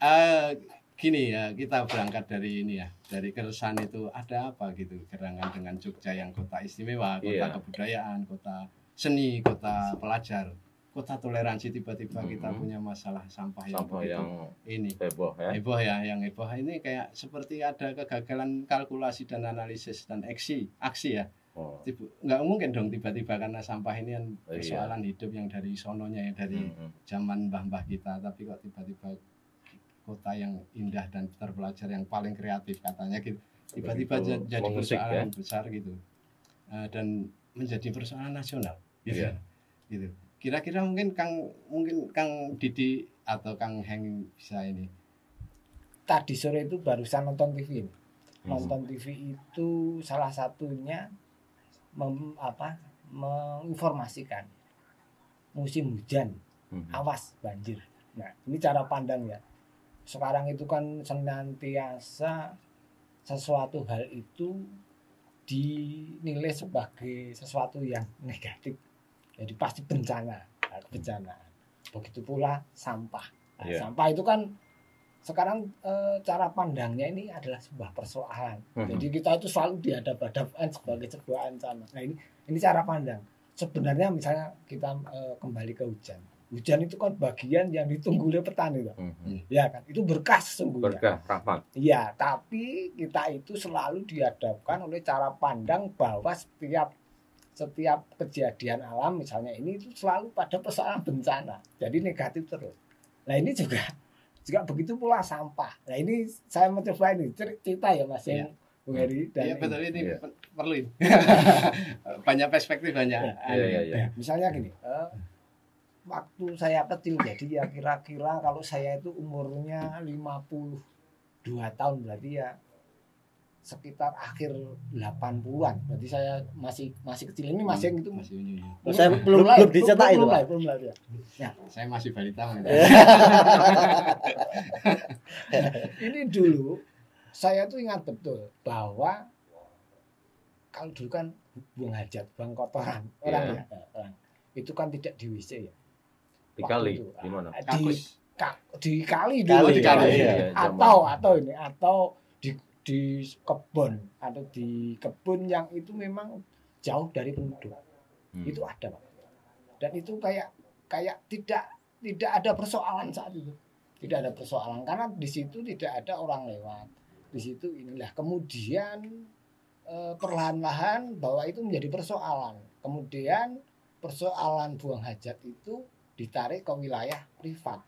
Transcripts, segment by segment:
Eh, Gini ya, kita berangkat dari ini ya, dari keresahan itu ada apa gitu, gerangan dengan Jogja yang kota istimewa, kota kebudayaan, kota seni, kota pelajar, kota toleransi, tiba-tiba kita punya masalah sampah yang ini heboh ya, yang heboh ini kayak seperti ada kegagalan kalkulasi dan analisis dan aksi ya. Nggak mungkin dong tiba-tiba karena sampah ini kan persoalan hidup yang dari sononya ya, dari zaman mbah-mbah kita, tapi kok tiba-tiba kota yang indah dan terpelajar yang paling kreatif katanya gitu tiba-tiba jadi persoalan besar gitu, dan menjadi persoalan nasional gitu. Gitu. Kira-kira mungkin Kang Didi atau Kang Heng bisa ini. Tadi sore itu barusan nonton TV. Nonton TV itu salah satunya menginformasikan musim hujan, awas banjir. Nah, ini cara pandang ya. Sekarang itu kan senantiasa sesuatu hal itu dinilai sebagai sesuatu yang negatif. Jadi pasti bencana. Begitu pula sampah. Sampah itu kan sekarang cara pandangnya ini adalah sebuah persoalan. Jadi kita itu selalu dihadap-hadapkan sebagai sebuah ancaman. Nah, ini cara pandang. Sebenarnya misalnya kita kembali ke hujan. Hujan itu kan bagian yang ditunggu oleh petani, ya kan? Itu berkah sesungguhnya. Berkah, rahmat. Iya, tapi kita itu selalu dihadapkan oleh cara pandang bahwa setiap kejadian alam misalnya ini itu selalu pada persoalan bencana. Jadi negatif terus. Nah, ini juga begitu pula sampah. Nah, ini saya mencoba ini cerita ya Mas yang Bung Heri dan betul ini perlu ini. Banyak perspektif banyak. Ya, misalnya gini, waktu saya kecil, jadi ya kira-kira kalau saya itu umurnya 52 tahun, berarti ya sekitar akhir 80-an. Berarti saya masih kecil ini, masih itu saya belum dicetak itu, Pak. Belum ya. Ya. Saya masih balita. Ini dulu saya tuh ingat betul bahwa kalau dulu kan buang hajat, buang kotoran orang itu kan tidak di WC ya. Di kali, di mana? Di kali dulu, atau di kebun atau di kebun yang itu memang jauh dari penduduk. Itu ada, Pak. Dan itu kayak tidak ada persoalan saat itu. Tidak ada persoalan karena di situ tidak ada orang lewat. Di situ inilah kemudian perlahan-lahan bahwa itu menjadi persoalan. Kemudian persoalan buang hajat itu ditarik ke wilayah privat.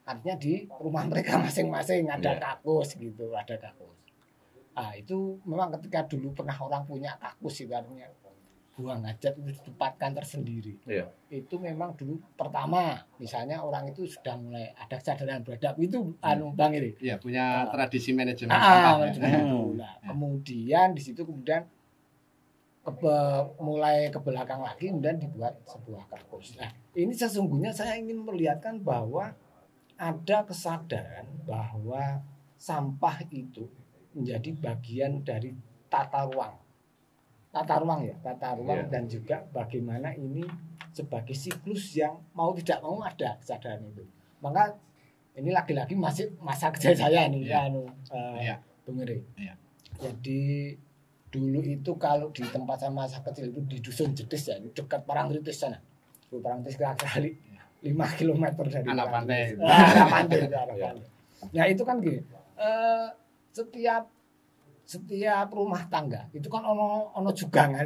Artinya di rumah mereka masing-masing ada kakus gitu, ada kakus. Ah, itu memang ketika dulu pernah orang punya kakus itu artinya buang hajat itu ditempatkan tersendiri. Itu memang dulu pertama, misalnya orang itu sudah mulai ada kesadaran beradab itu Bang ini. Iya, punya tradisi manajemen sampah. Nah, kemudian di situ mulai ke belakang lagi kemudian dibuat sebuah kakus. Nah, ini sesungguhnya saya ingin memperlihatkan bahwa ada kesadaran bahwa sampah itu menjadi bagian dari tata ruang dan juga bagaimana ini sebagai siklus yang mau tidak mau ada kesadaran itu. Maka ini lagi-lagi masih masa kecil saya nih Bung Heri. Jadi dulu itu kalau di tempat saya masa kecil itu di Dusun Jedes ya, dekat Parangtritis sana. Parangtritis kira-kira 5 km dari anak pantai. Nah, itu kan gini. Setiap rumah tangga itu kan ono jugangan.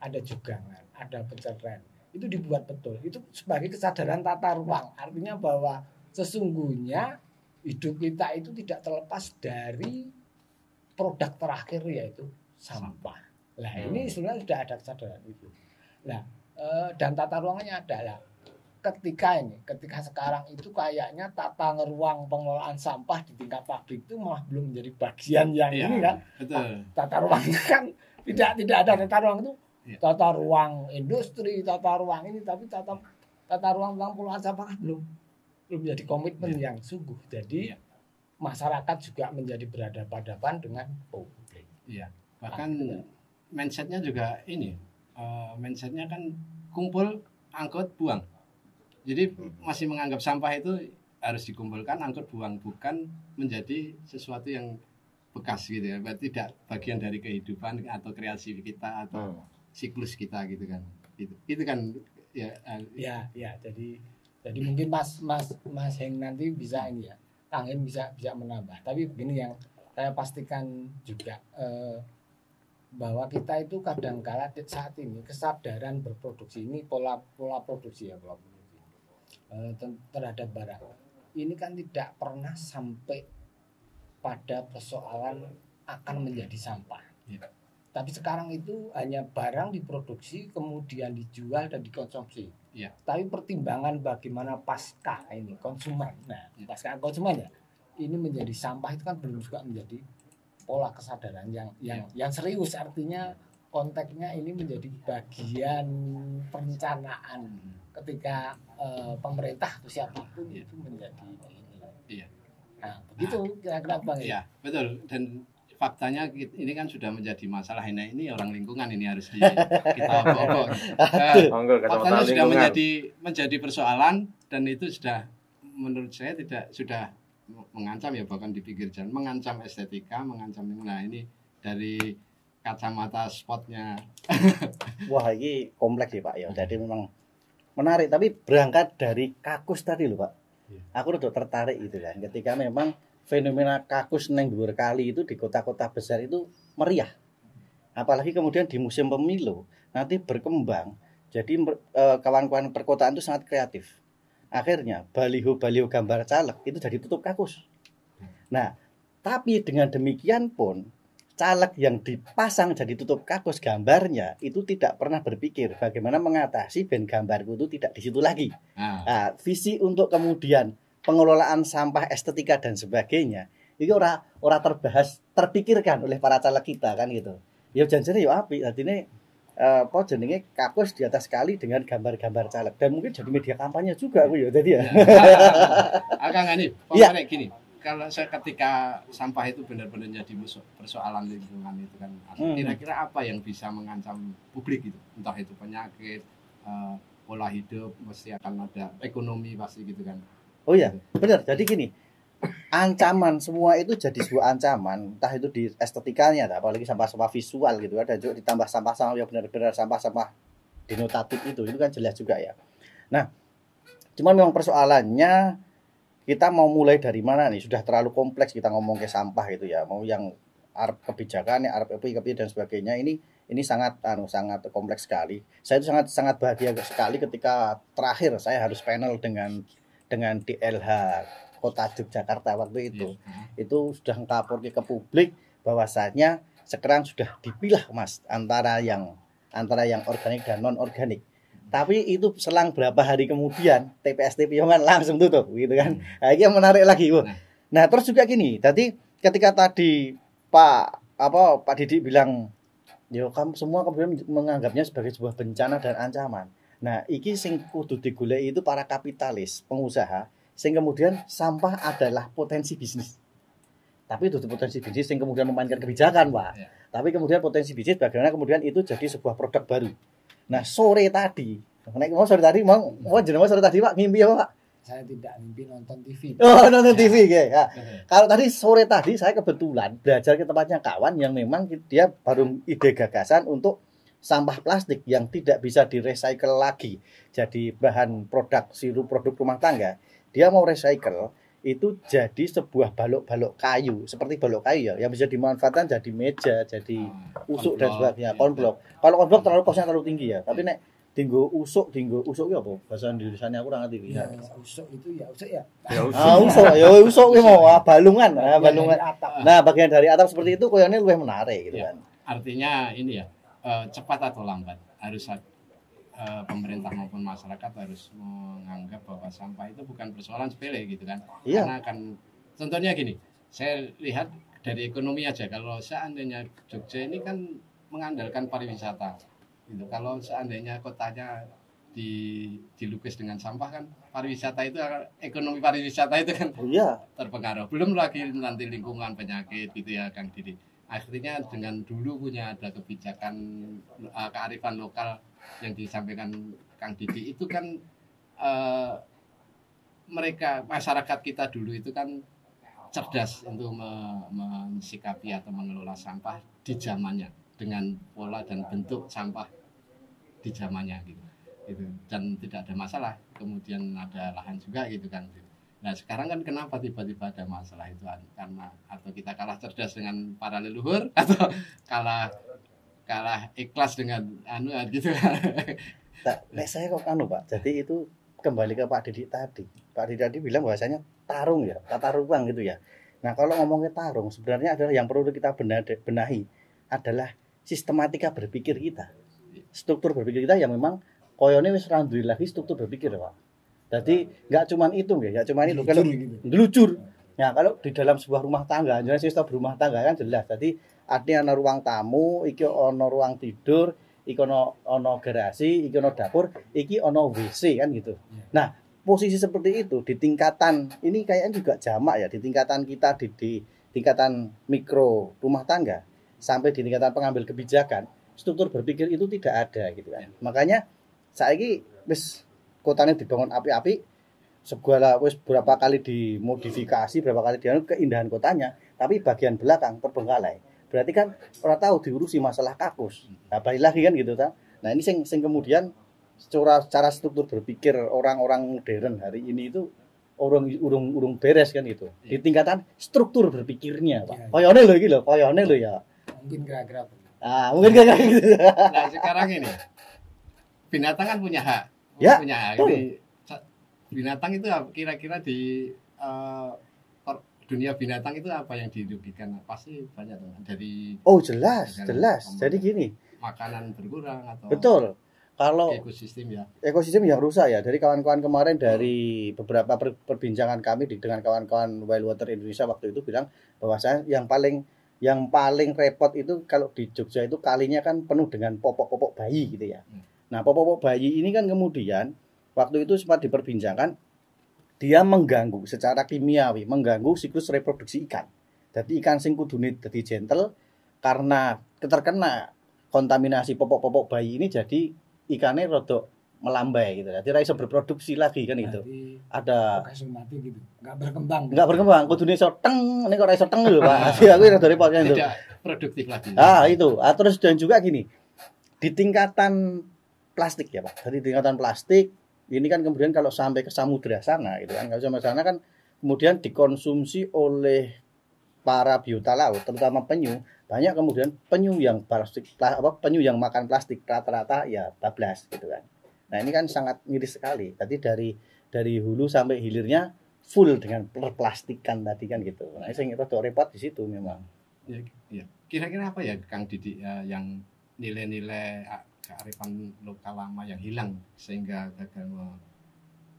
Ada jugangan, ada pencerahan. Itu dibuat betul. Itu sebagai kesadaran tata ruang. Artinya bahwa sesungguhnya hidup kita itu tidak terlepas dari produk terakhir yaitu sampah. Nah, ini sebenarnya sudah ada kesadaran itu. Nah, dan tata ruangnya adalah ketika sekarang itu kayaknya tata ruang pengelolaan sampah di tingkat pabrik itu malah belum menjadi bagian yang ini kan. Betul. Tata ruangnya kan tidak ada tata ruang itu. Tata ruang industri, tata ruang ini, tapi tata ruang pengelolaan sampah belum menjadi komitmen yang sungguh. Jadi masyarakat juga menjadi berhadapan-hadapan dengan publik. Iya. Bahkan mindsetnya juga ini, mindsetnya kan kumpul, angkut, buang. Jadi masih menganggap sampah itu harus dikumpulkan, angkut buang, bukan menjadi sesuatu yang bekas gitu ya. Berarti tidak bagian dari kehidupan atau kreasi kita atau siklus kita gitu kan. Itu kan ya. Ya, jadi mungkin Mas Heng nanti bisa ini ya. Kang Heng bisa menambah. Tapi begini yang saya pastikan juga bahwa kita itu kadang-kala saat ini kesadaran berproduksi ini pola produksi terhadap barang ini kan tidak pernah sampai pada persoalan akan menjadi sampah. Tapi sekarang itu hanya barang diproduksi kemudian dijual dan dikonsumsi. Tapi pertimbangan bagaimana pasca ini konsumen, pasca konsumen ya ini menjadi sampah itu kan belum juga menjadi pola kesadaran yang serius, artinya konteksnya ini menjadi bagian perencanaan ketika pemerintah atau siapapun itu menjadi ini. Nah, begitu kira-kira Bang. Iya, betul. Dan faktanya ini kan sudah menjadi masalah. Nah, ini orang lingkungan ini harus kita pokok. Faktanya sudah menjadi persoalan dan itu sudah menurut saya sudah mengancam ya, bahkan di pinggir jalan, mengancam estetika, mengancam lingkungan. Nah, ini dari kacamata spotnya. Wah, ini kompleks ya Pak ya. Jadi memang menarik, tapi berangkat dari kakus tadi loh Pak. Aku udah tertarik gitu kan. Ketika memang fenomena kakus neng dhuwur kali itu di kota-kota besar itu meriah. Apalagi kemudian di musim pemilu nanti berkembang. Jadi kawan-kawan perkotaan itu sangat kreatif. Akhirnya baliho-baliho gambar caleg itu jadi tutup kakus. Nah, tapi dengan demikian pun caleg yang dipasang jadi tutup kakus gambarnya itu tidak pernah berpikir bagaimana mengatasi ben gambarku itu tidak di situ lagi. Nah, visi untuk kemudian pengelolaan sampah, estetika dan sebagainya itu ora terpikirkan oleh para caleg kita kan gitu. Ya janjane yo apik, artine apa jenenge kakus di atas kali dengan gambar-gambar caleg dan mungkin jadi media kampanye juga aku ya tadi ya. Kang Hanif, pokoknya gini. Kalau saya ketika sampah itu benar-benar jadi persoalan lingkungan itu kan, kira-kira apa yang bisa mengancam publik itu, entah itu penyakit, pola hidup, mesti akan ada ekonomi pasti gitu kan. Oh iya, benar. Jadi gini, ancaman semua itu jadi sebuah ancaman, entah itu di estetikanya, apalagi sampah-sampah visual gitu, ada juga ditambah sampah-sampah yang benar-benar sampah-sampah denotatif itu kan jelas juga ya. Nah, cuman memang persoalannya kita mau mulai dari mana nih? Sudah terlalu kompleks kita ngomong ke sampah gitu ya. Mau yang arep kebijakan, arep EPI dan sebagainya ini sangat kompleks sekali. Saya itu sangat bahagia sekali ketika terakhir saya harus panel dengan DLH Kota Yogyakarta waktu itu. Itu sudah ngapor ke publik bahwasanya sekarang sudah dipilah Mas antara yang organik dan non organik. Tapi itu selang berapa hari kemudian TPST Piyongan langsung tutup gitu kan. Nah, ini yang menarik lagi. Nah, terus juga gini, tadi ketika tadi Pak Didik bilang ya kamu semua kemudian menganggapnya sebagai sebuah bencana dan ancaman. Nah, iki sing kudu digoleki itu para kapitalis, pengusaha, sing kemudian sampah adalah potensi bisnis. Tapi itu potensi bisnis yang kemudian memainkan kebijakan, Pak. Tapi kemudian potensi bisnis bagaimana kemudian itu jadi sebuah produk baru. Nah, sore tadi jenengan sore tadi Pak ngimpi apa Pak? Saya tidak mimpi, nonton TV. Oh, nonton TV ya. Kalau tadi sore tadi saya kebetulan belajar ke tempatnya kawan yang memang dia baru ide gagasan untuk sampah plastik yang tidak bisa direcycle lagi jadi bahan produk sirup produk rumah tangga. Dia mau recycle itu jadi sebuah balok-balok kayu, seperti balok kayu ya, yang bisa dimanfaatkan jadi meja, jadi usuk dan sebagainya, konblok. Kalau konblok terlalu kosnya terlalu tinggi ya, tapi nek tinggo usuk itu apa? Bahasa Indonesianya aku ora ngerti. Ya, usuk itu ya usuk ya. Usuk ki mau balungan, balungan. Nah, bagian dari atap seperti itu koyone luwih menarik gitu kan. Artinya ini ya, cepat atau lambat harus pemerintah maupun masyarakat harus menganggap bahwa sampah itu bukan persoalan sepele gitu kan. Karena kan contohnya gini, saya lihat dari ekonomi aja, kalau seandainya Jogja ini kan mengandalkan pariwisata gitu. Kalau seandainya kotanya dilukis dengan sampah kan pariwisata itu, ekonomi pariwisata itu kan terpengaruh. Belum lagi nanti lingkungan, penyakit gitu ya Kang Didi. Akhirnya dengan dulu punya ada kebijakan kearifan lokal yang disampaikan Kang Didi itu kan mereka masyarakat kita dulu itu kan cerdas untuk mensikapi atau mengelola sampah di zamannya dengan pola dan bentuk sampah di zamannya gitu. Dan tidak ada masalah, kemudian ada lahan juga gitu kan. Nah sekarang kan kenapa tiba-tiba ada masalah itu, karena atau kita kalah cerdas dengan para leluhur atau kalah ikhlas dengan gitu. Saya kok Pak. Jadi itu kembali ke Pak Didi tadi. Pak Didi tadi bilang bahwasanya tarung ya, tata ruang gitu ya. Nah kalau ngomongnya tarung sebenarnya adalah yang perlu kita benahi adalah sistematika berpikir kita, struktur berpikir kita yang memang koyone wis ra duwe lagi struktur berpikir Pak. Jadi nggak cuman itu ya, nggak cuman itu kalau ngelucur. Nah kalau di dalam sebuah rumah tangga, jelas sistem berumah tangga kan jelas. Jadi artinya ana ruang tamu, iki ana ruang tidur, iki ana garasi, iki ana dapur, iki ana WC kan gitu. Nah, posisi seperti itu di tingkatan ini kayaknya juga jamak ya, di tingkatan kita di tingkatan mikro rumah tangga sampai di tingkatan pengambil kebijakan, struktur berpikir itu tidak ada gitu kan. Makanya saiki wis kotanya dibangun api-api, segala wis berapa kali dimodifikasi, berapa kali keindahan kotanya, tapi bagian belakang terbengkalai. Berarti kan orang tahu diurusi masalah kakus. Nah, balik lagi kan gitu kan. Nah, ini sing kemudian cara struktur berpikir orang-orang modern hari ini itu urung beres kan gitu. Di tingkatan struktur berpikirnya, Pak. Koyone lho iki lho, koyone lho ya. Mungkin kira-kira. Mungkin kira-kira gitu. Nah, sekarang ini binatang kan punya hak. Ya, punya hak. Jadi, binatang itu kira-kira di dunia binatang itu apa yang dirugikan? Pasti banyak teman. Dari jelas. Jadi gini, makanan berkurang atau betul. Kalau ekosistem yang rusak ya. Dari kawan-kawan kemarin dari beberapa perbincangan kami dengan kawan-kawan Wild Water Indonesia waktu itu bilang bahwasanya yang paling repot itu kalau di Jogja itu kalinya kan penuh dengan popok-popok bayi gitu ya. Nah, popok-popok bayi ini kan kemudian waktu itu sempat diperbincangkan, dia mengganggu secara kimiawi, mengganggu siklus reproduksi ikan. Jadi ikan sing kudune dadi gentle karena terkena kontaminasi popok-popok bayi ini, jadi ikannya rodok melambai gitu. Jadi ra iso berproduksi lagi kan gitu. Ada mati gitu. Enggak berkembang. Kudune iso teng, nek kok ra iso teng lho, Pak. Jadi aku rada repot kan itu. Tidak produktif lagi. Itu. Terus dan juga gini. Di tingkatan plastik ya, Pak. Jadi tingkatan plastik ini kan kemudian kalau sampai ke samudra sana gitu kan. Kalau sampai sana kan kemudian dikonsumsi oleh para biota laut, terutama penyu. Banyak kemudian penyu yang penyu yang makan plastik rata-rata ya bablas gitu kan. Nah, ini kan sangat miris sekali. Jadi dari hulu sampai hilirnya full dengan perplastikan tadi kan gitu. Nah, saya rada repot di situ memang. Ya. Kira-kira apa ya Kang Didi yang nilai-nilai kearifan lokal lama yang hilang sehingga gagal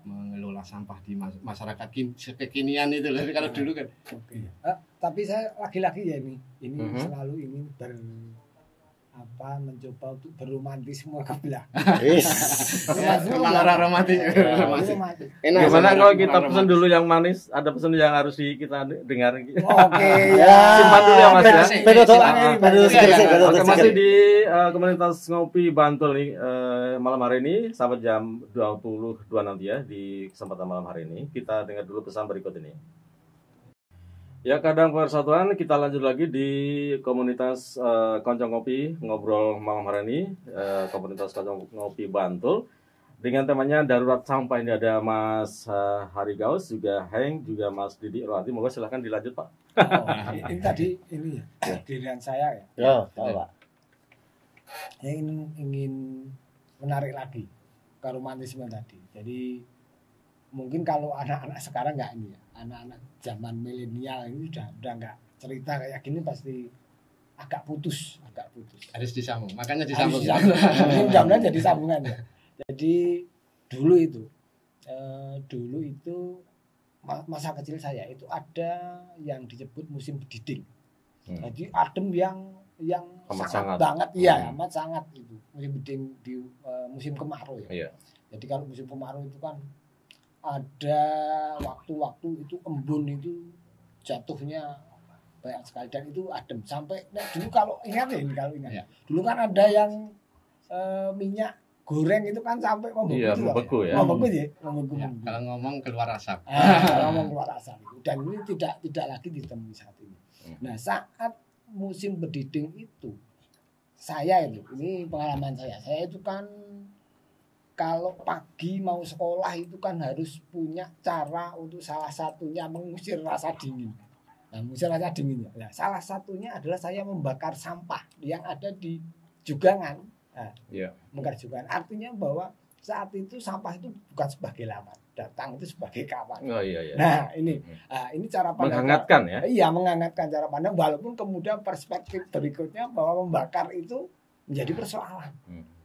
mengelola sampah di masyarakat kekinian itu loh. Kalau dulu kan. Tapi saya lagi-lagi ya ini selalu ingin mencoba untuk berromantisme ke belakang. Orang romantis. Gimana kalau kita pesan dulu yang manis? Ada pesan yang harus kita dengar. Oke, simpan dulu ya Mas ya. Oke, masih di komunitas ngopi Bantul nih malam hari ini sampai jam 22 nanti ya di kesempatan malam hari ini. Kita dengar dulu pesan berikut ini. Ya, kadang persatuan, kita lanjut lagi di komunitas Koncong Ngopi, ngobrol malam hari ini, komunitas Koncong Ngopi Bantul. Dengan temanya darurat sampah, ini ada Mas Hari Gaus, juga Heng, juga Mas Didi Rohati. Moga silahkan dilanjut Pak. Ini tadi ini ya, dirian saya ya. Pak. Saya ingin menarik lagi ke romantisme tadi. Jadi mungkin kalau anak-anak sekarang nggak ini ya, anak-anak zaman milenial ini udah nggak cerita kayak gini, pasti agak putus. Harus disambung, makanya disambung. Mudah-mudahan jadi sambungan ya. Jadi dulu itu masa kecil saya itu ada yang disebut musim bediding. Jadi adem yang sangat banget, amat sangat itu musim bediding di musim kemarau ya. Iya. Jadi kalau musim kemarau itu kan ada waktu-waktu itu embun itu jatuhnya banyak sekali dan itu adem sampai dulu kalau ingat ya, dulu kan ada yang minyak goreng itu kan sampai membeku. Iya, juga, membeku ya. Membeku ya, membeku. Ya, kalau ngomong keluar asap. Ngomong keluar asap itu. Dan ini tidak lagi ditemui saat ini. Nah, saat musim berdiding itu saya itu, ini pengalaman saya itu kan kalau pagi mau sekolah itu kan harus punya cara untuk salah satunya mengusir rasa dingin. Nah, mengusir rasa dinginnya. Nah, salah satunya adalah saya membakar sampah yang ada di jugangan. Nah, membakar jugangan. Artinya bahwa saat itu sampah itu bukan sebagai lawan, datang itu sebagai kawan. Oh iya. Nah, ini cara pandang. Menghangatkan ya. Iya, menghangatkan cara pandang, walaupun kemudian perspektif berikutnya bahwa membakar itu menjadi persoalan.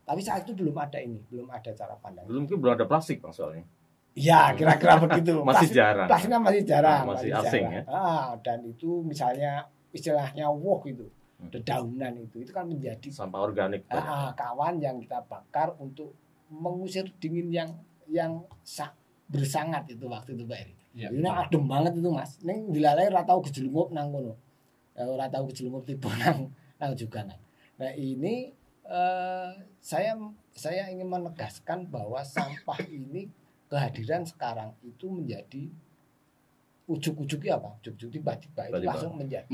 Tapi saat itu belum ada cara pandang. Belum ada plastik Bang soalnya. Iya, kira-kira begitu. Masih jarang. Plastiknya masih jarang. Masih asing jarang. ya. Dan itu misalnya istilahnya wok itu, dedaunan itu kan menjadi sampah organik. Kawan yang kita bakar untuk mengusir dingin yang bersangat itu waktu itu Pak Eri. Ya, ini adem banget itu Mas. Ning dilalai ora tau gejlungup nang kono. Ora tau gejlungup tiba nang juga. Nah, ini saya ingin menegaskan bahwa sampah ini kehadiran sekarang itu menjadi ujuk-ujuknya apa? Ujuk-ujuk tiba-tiba itu langsung menjadi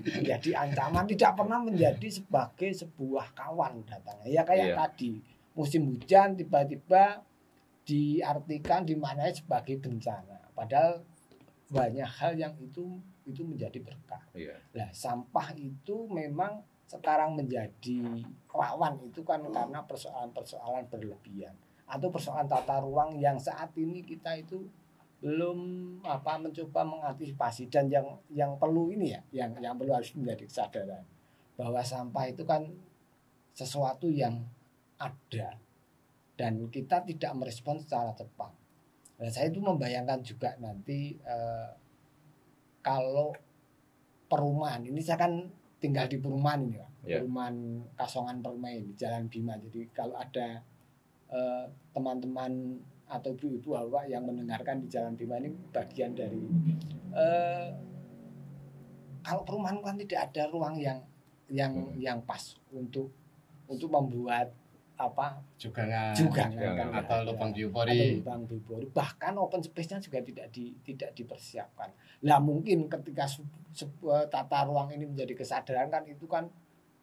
menjadi ancaman, tidak pernah menjadi sebagai sebuah kawan datangnya. Ya kayak tadi musim hujan tiba-tiba diartikan dimaknai sebagai bencana. Padahal banyak hal yang itu menjadi berkah. Nah, sampah itu memang sekarang menjadi lawan itu kan karena persoalan-persoalan berlebihan atau persoalan tata ruang yang saat ini kita itu belum mencoba mengantisipasi. Dan yang perlu ini ya, yang perlu harus menjadi kesadaran bahwa sampah itu kan sesuatu yang ada dan kita tidak merespon secara cepat. Nah, saya itu membayangkan juga nanti kalau perumahan ini, saya kan tinggal di perumahan ini Pak. Perumahan Kasongan Permai di Jalan Bima. Jadi kalau ada teman-teman atau ibu-ibu awak yang mendengarkan di Jalan Bima ini bagian dari kalau perumahan kan tidak ada ruang yang pas untuk membuat jugangan atau lubang biopori. Bahkan open space-nya juga tidak dipersiapkan. Lah mungkin ketika tata ruang ini menjadi kesadaran kan itu kan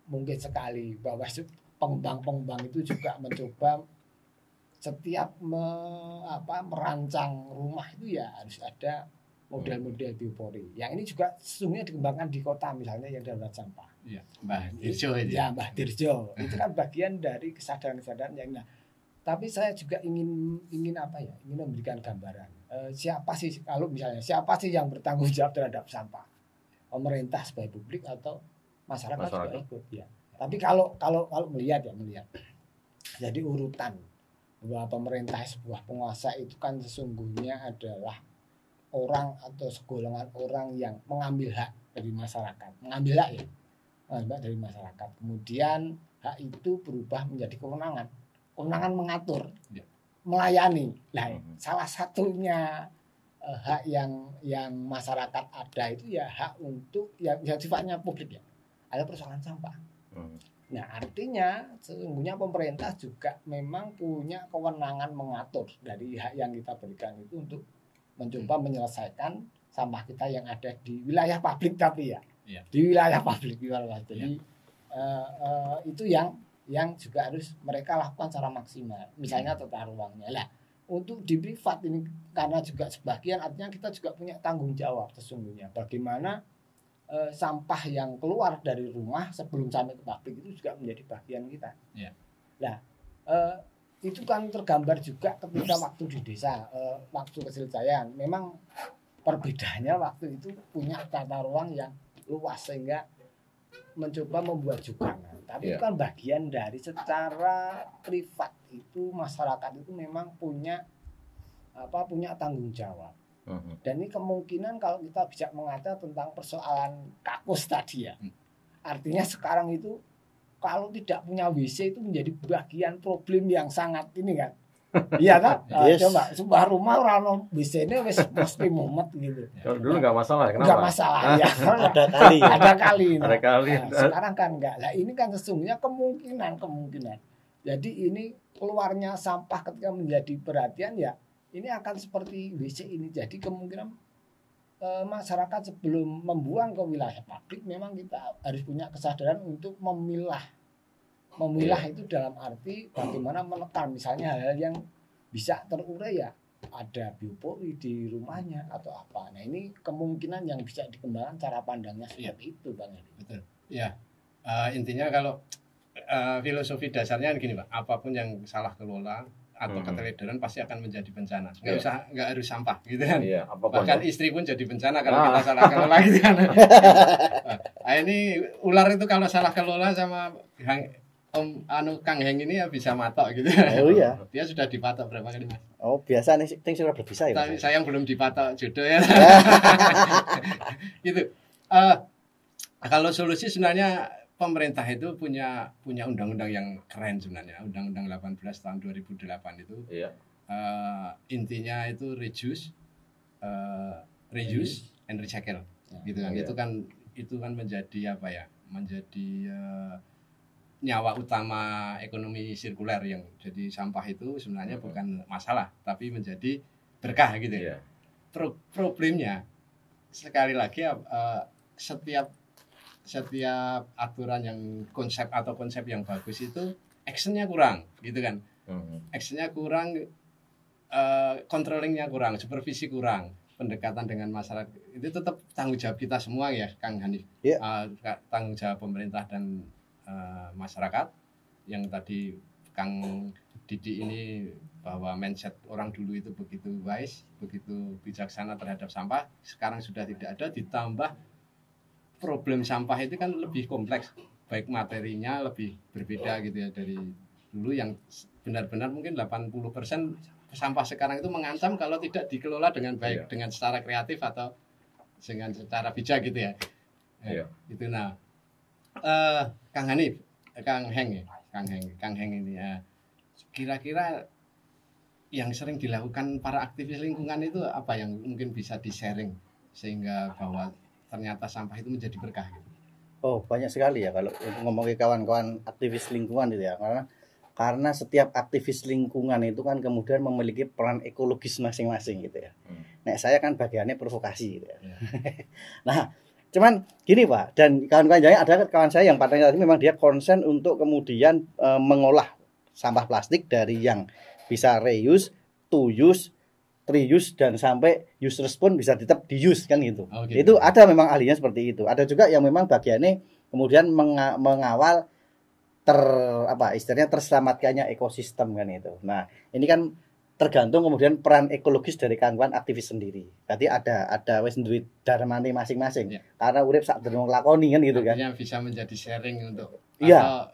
mungkin sekali bahwa pengembang itu juga mencoba setiap merancang rumah itu ya harus ada model-model biopori. Yang ini juga sesungguhnya dikembangkan di kota misalnya yang darurat sampah. Iya, Mbah Dirjo itu. Ya, Mbah Dirjo. Itu kan bagian dari kesadaran-kesadaran yang tapi saya juga ingin memberikan gambaran. Siapa sih yang bertanggung jawab terhadap sampah? Pemerintah sebagai publik atau masyarakat juga ikut ya. Tapi kalau melihat. Jadi urutan bahwa pemerintah sebuah penguasa itu kan sesungguhnya adalah orang atau segolongan orang yang mengambil hak dari masyarakat, dari masyarakat. Kemudian hak itu berubah menjadi kewenangan mengatur, melayani. Nah, salah satunya hak yang masyarakat ada itu ya hak untuk yang sifatnya publik ya. Ada persoalan sampah. Nah, artinya sesungguhnya pemerintah juga memang punya kewenangan mengatur dari hak yang kita berikan itu untuk mencoba menyelesaikan sampah kita yang ada di wilayah publik tapi di wilayah publik. Jadi itu yang juga harus mereka lakukan secara maksimal. Misalnya tata ruangnya lah. Untuk di privat ini karena juga sebagian artinya kita juga punya tanggung jawab sesungguhnya bagaimana sampah yang keluar dari rumah sebelum sampai ke publik itu juga menjadi bagian kita. Nah, itu kan tergambar juga ketika waktu di desa, waktu kecil saya memang perbedaannya waktu itu punya tata ruang yang luas sehingga mencoba membuat jugangan. Tapi itu kan bagian dari secara privat itu masyarakat itu memang punya tanggung jawab. Dan ini kemungkinan kalau kita bisa mengatakan tentang persoalan kakus tadi ya. Artinya sekarang itu kalau tidak punya WC itu menjadi bagian problem yang sangat ini kan. Iya kan? Yes. Coba sebuah rumah ora ono WC-ne wis mesti mumet gitu. Kalau dulu nggak masalah, kenapa? Enggak masalah ya. Ada kali. Ada kali. Ada kali. Nah, sekarang kan enggak. Lah ini kan sesungguhnya kemungkinan. Jadi ini keluarnya sampah ketika menjadi perhatian ya ini akan seperti WC ini. Jadi kemungkinan masyarakat sebelum membuang ke wilayah publik memang kita harus punya kesadaran untuk memilah itu dalam arti bagaimana menekan misalnya hal-hal yang bisa terurai ya ada biopori di rumahnya atau apa. Nah ini kemungkinan yang bisa dikembangkan cara pandangnya seperti itu Bang Heri. Betul. Ya, intinya kalau filosofi dasarnya gini Pak, apapun yang salah kelola atau keteledoran pasti akan menjadi bencana. Nggak harus sampah gitu kan. Iya, Bahkan istri pun jadi bencana kalau kita salah kelola gitu kan. Nah, ini ular itu kalau salah kelola sama Kang Heng ini ya bisa matok gitu. Oh iya. Dia sudah dipatok berapa kali Mas? Oh biasa nih ting sudah berbisa ya. Tapi sayang belum dipatok jodoh ya. Gitu. Kalau solusi sebenarnya pemerintah itu punya undang-undang yang keren sebenarnya. Undang-undang 18 tahun 2008 itu. Iya. Intinya itu reuse and recycle. Gitu kan. Iya. Itu kan menjadi apa ya? Menjadi nyawa utama ekonomi sirkuler yang jadi sampah itu sebenarnya bukan masalah tapi menjadi berkah gitu ya. Problemnya sekali lagi setiap aturan yang konsep yang bagus itu actionnya kurang gitu kan. Actionnya kurang, controllingnya kurang, supervisi kurang, pendekatan dengan masyarakat itu tetap tanggung jawab kita semua ya Kang Hanif. Yeah. Tanggung jawab pemerintah dan masyarakat yang tadi Kang Didi ini bahwa mindset orang dulu itu begitu wise, begitu bijaksana terhadap sampah, sekarang sudah tidak ada, ditambah problem sampah itu kan lebih kompleks, baik materinya lebih berbeda gitu ya dari dulu yang benar-benar mungkin 80% sampah sekarang itu mengancam kalau tidak dikelola dengan baik, dengan secara kreatif atau dengan secara bijak gitu ya. Itu nah. Kang Hanif, Kang Heng ini ya. Kira-kira yang sering dilakukan para aktivis lingkungan itu apa yang mungkin bisa di-sharing sehingga bahwa ternyata sampah itu menjadi berkah gitu. Oh, banyak sekali ya kalau ngomongin kawan-kawan aktivis lingkungan itu ya. Karena setiap aktivis lingkungan itu kan kemudian memiliki peran ekologis masing-masing gitu ya. Nah, saya kan bagiannya provokasi gitu ya. Nah, cuman gini Pak, dan kawan-kawan saya ada kawan saya yang partnernya tadi memang dia konsen untuk kemudian mengolah sampah plastik dari yang bisa reuse, to use, reuse dan sampai users pun bisa tetap di-use kan gitu. Okay. Itu ada memang ahlinya seperti itu. Ada juga yang memang bagiannya kemudian mengawal istilahnya terselamatkannya ekosistem kan itu. Nah, ini kan tergantung kemudian peran ekologis dari kawan-kawan aktivis sendiri. Berarti ada wis duwe dharmane masing-masing. Ya. Karena urip sak dereng lakoni kan gitu kan. Artinya bisa menjadi sharing untuk atau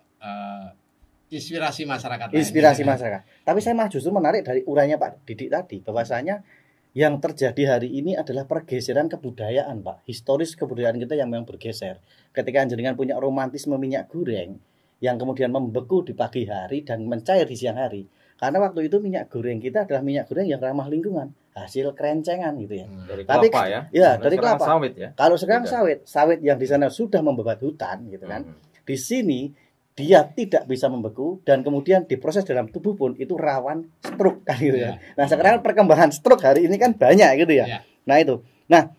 inspirasi masyarakat. Inspirasi masyarakat. Tapi saya mah justru menarik dari urainya Pak Didik tadi bahwasanya yang terjadi hari ini adalah pergeseran kebudayaan Pak. Historis kebudayaan kita yang memang bergeser. Ketika jenengan punya romantisme minyak goreng yang kemudian membeku di pagi hari dan mencair di siang hari. Karena waktu itu minyak goreng kita adalah minyak goreng yang ramah lingkungan, hasil kerencengan gitu ya. Dari kelapa ya? Ya, dari kelapa. Sawit ya. Kalau sekarang sawit yang di sana sudah membebat hutan gitu kan. Di sini dia tidak bisa membeku dan kemudian diproses dalam tubuh pun itu rawan stroke kan gitu ya. Nah, sekarang perkembangan stroke hari ini kan banyak gitu ya. Nah, itu. Nah,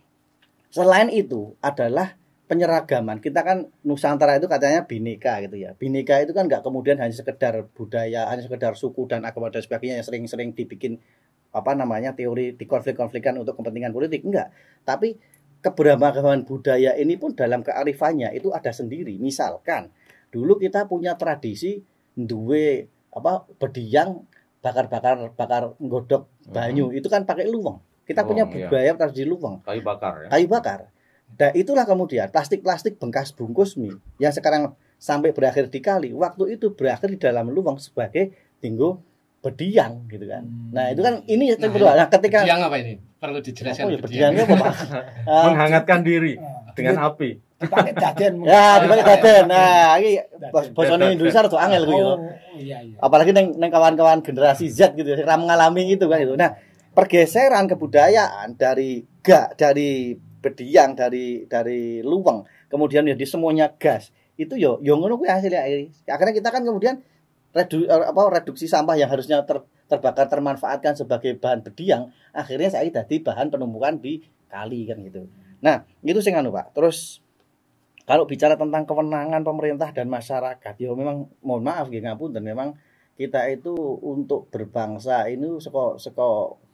selain itu adalah penyeragaman. Kita kan Nusantara itu katanya bineka gitu ya. Bineka itu kan nggak kemudian hanya sekedar budaya, hanya sekedar suku dan agama dan sebagainya yang sering-sering dibikin teori dikonflik-konflikkan untuk kepentingan politik, enggak. Tapi keberagaman budaya ini pun dalam kearifannya itu ada sendiri. Misalkan dulu kita punya tradisi duwe bediang bakar nggodok banyu, itu kan pakai luweng. Kita punya budaya tradisi luweng. Kayu bakar ya. Kayu bakar. Dan itulah kemudian plastik-plastik bekas bungkus mie yang sekarang sampai berakhir di kali, waktu itu berakhir di dalam luweng sebagai tinggo bediang gitu kan. Nah, itu kan ini nah, ketika bediang apa ini? Perlu dijelaskan. Bediangnya apa Pak? Menghangatkan diri dengan api. dipakai daden. Ya, dipakai daden. Nah, iki bosone Indonesia rada angel kuwi yo. Oh, iya. Apalagi neng kawan-kawan generasi Z gitu yang mengalami itu kan itu. Nah, pergeseran kebudayaan dari berdiang dari luweng kemudian jadi semuanya gas. Itu yo ngono kuwi hasilnya. Akhirnya kita kan kemudian reduksi sampah yang harusnya terbakar termanfaatkan sebagai bahan berdiang, akhirnya saya jadi bahan penumpukan di kali kan gitu. Nah, itu sing anu Pak. Terus kalau bicara tentang kewenangan pemerintah dan masyarakat, ya memang mohon maaf nggih ngapunten, memang kita itu untuk berbangsa ini seko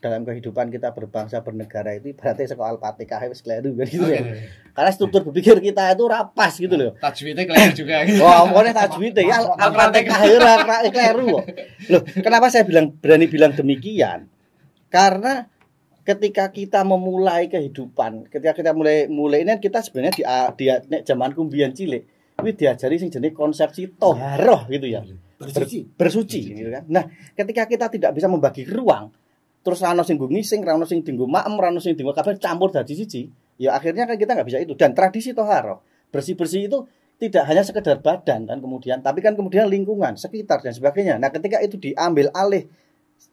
dalam kehidupan kita berbangsa bernegara itu berarti seko Al-Fatihah wis kleru kan gitu ya. Karena struktur berpikir kita itu rapas gitu loh. Tajwidnya kleru juga gitu. Wah, pokoknya tajwidnya ya Al-Fatihah ora kleru kok. Loh, kenapa saya berani bilang demikian? Karena ketika kita memulai kehidupan, ketika kita mulai ini kita sebenarnya di zamanku mbiyen cilik, kuwi diajari sing jenenge konsepsi toharoh gitu ya. Bersuci gitu kan. Nah, ketika kita tidak bisa membagi ruang, terus rano sing ngising, rano sing dienggo maem, rano sing dienggo kabeh campur dadi siji, ya akhirnya kan kita nggak bisa itu. Dan tradisi toharoh, bersih-bersih itu tidak hanya sekedar badan kan kemudian, tapi kan kemudian lingkungan, sekitar dan sebagainya. Nah, ketika itu diambil alih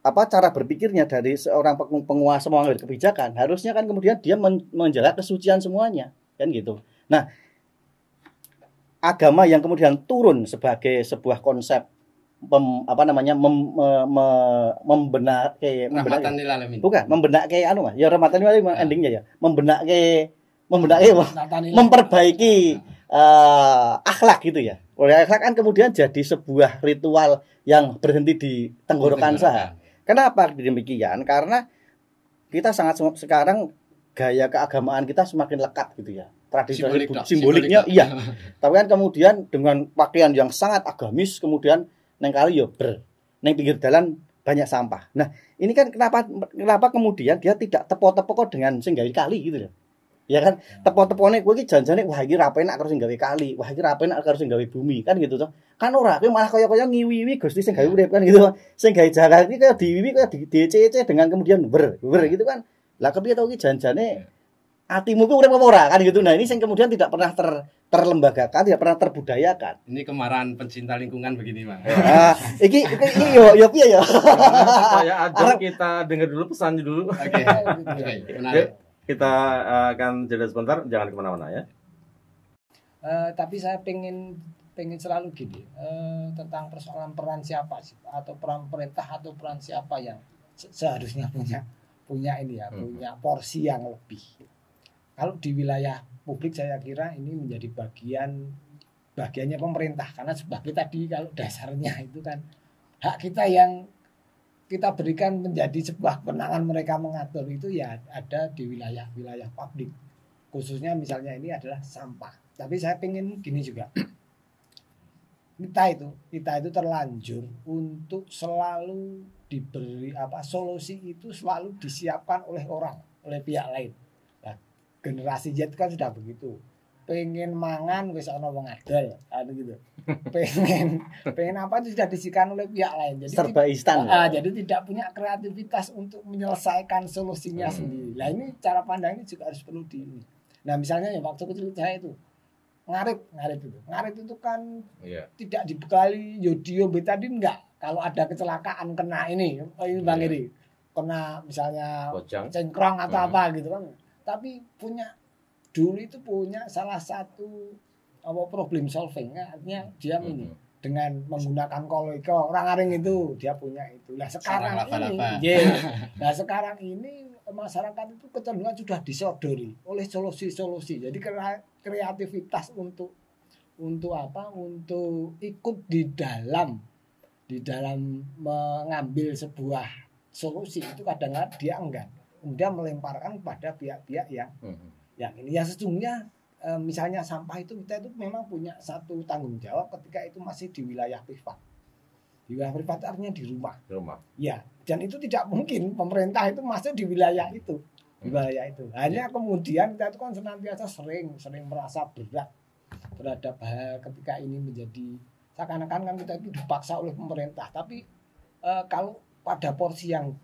cara berpikirnya dari seorang penguasa mengambil kebijakan, harusnya kan kemudian dia menjaga kesucian semuanya, kan gitu. Nah, agama yang kemudian turun sebagai sebuah konsep membenake anu Mas, ya rahmatan lil alamin endingnya ya. Membenake memperbaiki akhlak gitu ya. Oleh akhlak kan kemudian jadi sebuah ritual yang berhenti di tenggorokan saja. Kenapa demikian? Karena kita sekarang gaya keagamaan kita semakin lekat gitu ya. Tradisi simboliknya iya. Tapi kan kemudian dengan pakaian yang sangat agamis kemudian neng kali yo neng pinggir jalan banyak sampah. Nah, ini kan kenapa kemudian dia tidak tepo-tepo dengan sing gawe kali gitu ya. Ya kan tepo-tepone kowe iki janjane wah iki ra penak karo sing gawe kali, wah iki ra penak karo sing gawe bumi kan gitu toh. Kan ora kowe malah kaya ngiwi-wiwi Gusti sing gawe urip kan gitu. Sing gawe jagat iki kaya diwiwi kaya dicece dengan kemudian ber gitu kan. Lah kepiye to iki janjane atimu ku urip apa ora kan gitu. Nah, ini yang kemudian tidak pernah terlembagakan, tidak pernah terbudayakan. Ini kemarahan pencinta lingkungan begini, Mas. Iki yo piye ya? Supaya aja kita dengar dulu pesannya dulu. Oke. Menarik. Kita akan jeda sebentar, jangan kemana-mana ya. Tapi saya pengen selalu gini tentang persoalan peran siapa sih, atau peran pemerintah atau peran siapa yang seharusnya punya ini ya, punya porsi yang lebih. Kalau di wilayah publik saya kira ini menjadi bagiannya pemerintah, karena sebagai tadi kalau dasarnya itu kan hak kita yang kita berikan menjadi sebuah kewenangan mereka mengatur itu ya ada di wilayah publik, khususnya misalnya ini adalah sampah. Tapi saya pengen gini juga, kita itu terlanjur untuk selalu diberi solusi itu selalu disiapkan oleh pihak lain. Nah, generasi Z kan sudah begitu, pengen mangan wis ana wong adol gitu. Pengen apa itu sudah disediakan oleh pihak lain. Jadi serba instan. Jadi tidak punya kreativitas untuk menyelesaikan solusinya sendiri. Nah, ini cara pandang ini juga harus perlu Nah, misalnya yang waktu kecil saya itu ngarit itu kan tidak dibekali yodio betadin enggak. Kalau ada kecelakaan kena ini Bang Iri, kena misalnya cengkrong atau apa gitu kan. Tapi dulu itu punya salah satu problem solving, artinya dia ini dengan menggunakan koloiko orang aring itu dia punya itu. Nah sekarang ini masyarakat itu kecenderungan sudah disodori oleh solusi-solusi. Jadi kreativitas untuk ikut di dalam mengambil sebuah solusi itu kadang-kadang dia enggan. Kemudian melemparkan kepada pihak-pihak yang ini ya sesungguhnya misalnya sampah itu kita itu memang punya satu tanggung jawab ketika itu masih di wilayah privat. Di wilayah privat artinya di rumah. Ya, dan itu tidak mungkin pemerintah itu masuk di wilayah itu. Hanya kemudian kita itu kan senantiasa sering merasa berat terhadap hal ketika ini menjadi seakan-akan kan kita itu dipaksa oleh pemerintah. Tapi kalau pada porsi yang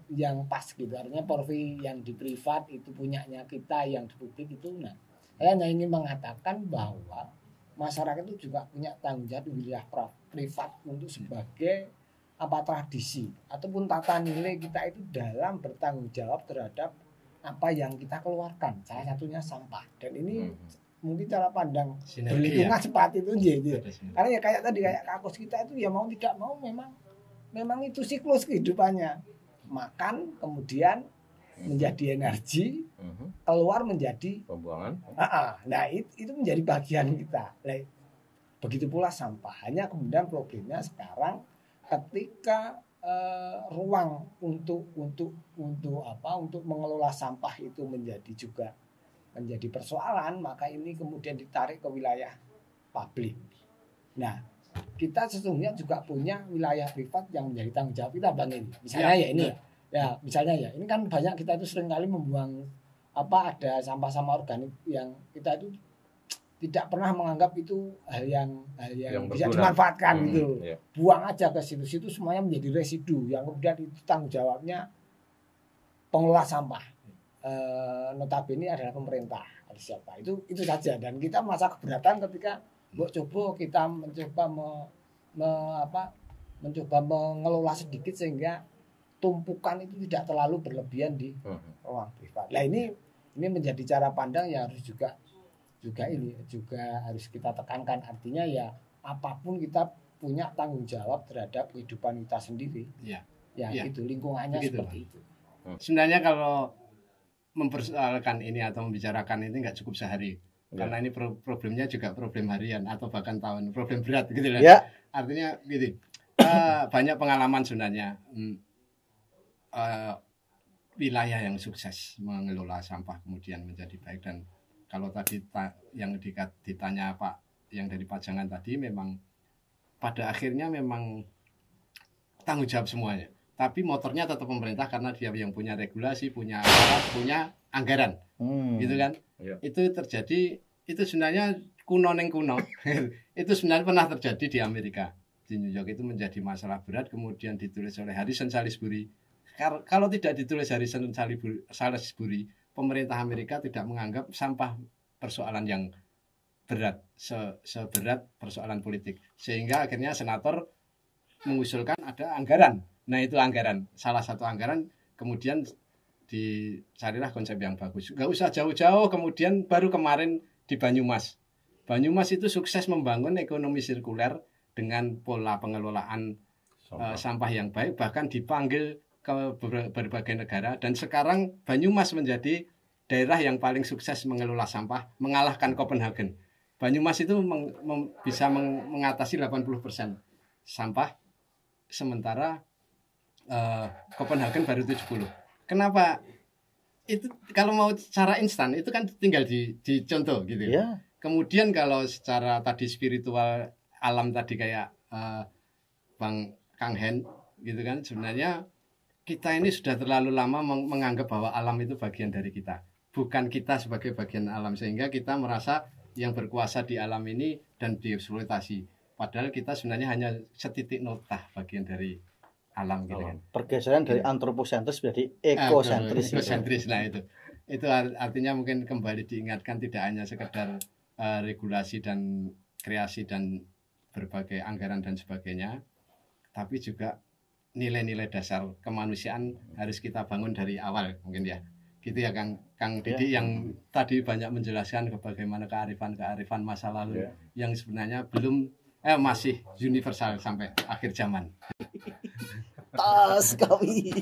pas gitu, artinya porsi yang di privat itu punyanya kita, yang di publik itu, nah Saya hanya ingin mengatakan bahwa masyarakat itu juga punya tanggung jawab wilayah privat untuk sebagai tradisi ataupun tata nilai kita itu dalam bertanggung jawab terhadap apa yang kita keluarkan. Salah satunya sampah. Dan ini mungkin cara pandang berlingkungan seperti itu ya. Karena ya kayak tadi kayak kampus kita itu ya mau tidak mau memang itu siklus kehidupannya. Makan kemudian menjadi energi, keluar menjadi pembuangan. Nah itu menjadi bagian kita. Begitu pula sampah. Hanya kemudian problemnya sekarang ketika ruang untuk mengelola sampah itu menjadi persoalan, maka ini kemudian ditarik ke wilayah publik. Nah, kita sesungguhnya juga punya wilayah privat yang menjadi tanggung jawab kita, Bang ini. Misalnya misalnya ini kan banyak kita itu seringkali membuang ada sampah-sampah organik yang kita itu tidak pernah menganggap itu hal yang bisa dimanfaatkan gitu. Buang aja ke situ-situ, semuanya menjadi residu yang kemudian itu tanggung jawabnya pengelola sampah. Notabene adalah pemerintah atau siapa. Itu saja, dan kita merasa keberatan ketika kita mencoba mengelola sedikit sehingga tumpukan itu tidak terlalu berlebihan di ruang privat. Nah, ini menjadi cara pandang yang harus juga harus kita tekankan. Artinya ya apapun kita punya tanggung jawab terhadap kehidupan kita sendiri. Itu lingkungannya begitu. Seperti itu. Sebenarnya kalau mempersoalkan ini atau membicarakan ini nggak cukup sehari. Karena ini problemnya juga problem harian atau bahkan tahun, problem berat gitu lah. Artinya gitu. Banyak pengalaman sebenarnya. Wilayah yang sukses mengelola sampah kemudian menjadi baik. Dan kalau tadi yang ditanya Pak yang dari Pajangan tadi, memang pada akhirnya memang tanggung jawab semuanya, tapi motornya tetap pemerintah karena dia yang punya regulasi, punya alat, punya anggaran, gitu kan. Itu terjadi, itu sebenarnya kuno itu sebenarnya pernah terjadi di Amerika, di New York. Itu menjadi masalah berat, kemudian ditulis oleh Harrison Salisbury. Kalau tidak ditulis Harrison Salisbury, pemerintah Amerika tidak menganggap sampah persoalan yang berat, seberat persoalan politik. Sehingga akhirnya senator mengusulkan ada anggaran. Nah, itu anggaran, salah satu anggaran, kemudian dicarilah konsep yang bagus. Gak usah jauh-jauh, kemudian baru kemarin di Banyumas. Banyumas itu sukses membangun ekonomi sirkuler dengan pola pengelolaan sampah yang baik, bahkan dipanggil ke berbagai negara, dan sekarang Banyumas menjadi daerah yang paling sukses mengelola sampah, mengalahkan Copenhagen. Banyumas itu bisa mengatasi 80% sampah, sementara Copenhagen baru 70. Kenapa? Itu kalau mau secara instan itu kan tinggal dicontoh gitu. Kemudian kalau secara tadi spiritual alam tadi kayak Bang Kang Hen gitu kan, sebenarnya kita ini sudah terlalu lama menganggap bahwa alam itu bagian dari kita, bukan kita sebagai bagian alam, sehingga kita merasa yang berkuasa di alam ini dan dieksploitasi. Padahal kita sebenarnya hanya setitik nota bagian dari alam gitu kan. Pergeseran dari antroposentris menjadi ekosentris. Nah itu artinya mungkin kembali diingatkan, tidak hanya sekedar regulasi dan kreasi dan berbagai anggaran dan sebagainya, tapi juga nilai-nilai dasar kemanusiaan harus kita bangun dari awal mungkin ya. Gitu ya Kang Didi yang tadi banyak menjelaskan bagaimana kearifan masa lalu yang sebenarnya masih universal sampai akhir zaman. Tas kami.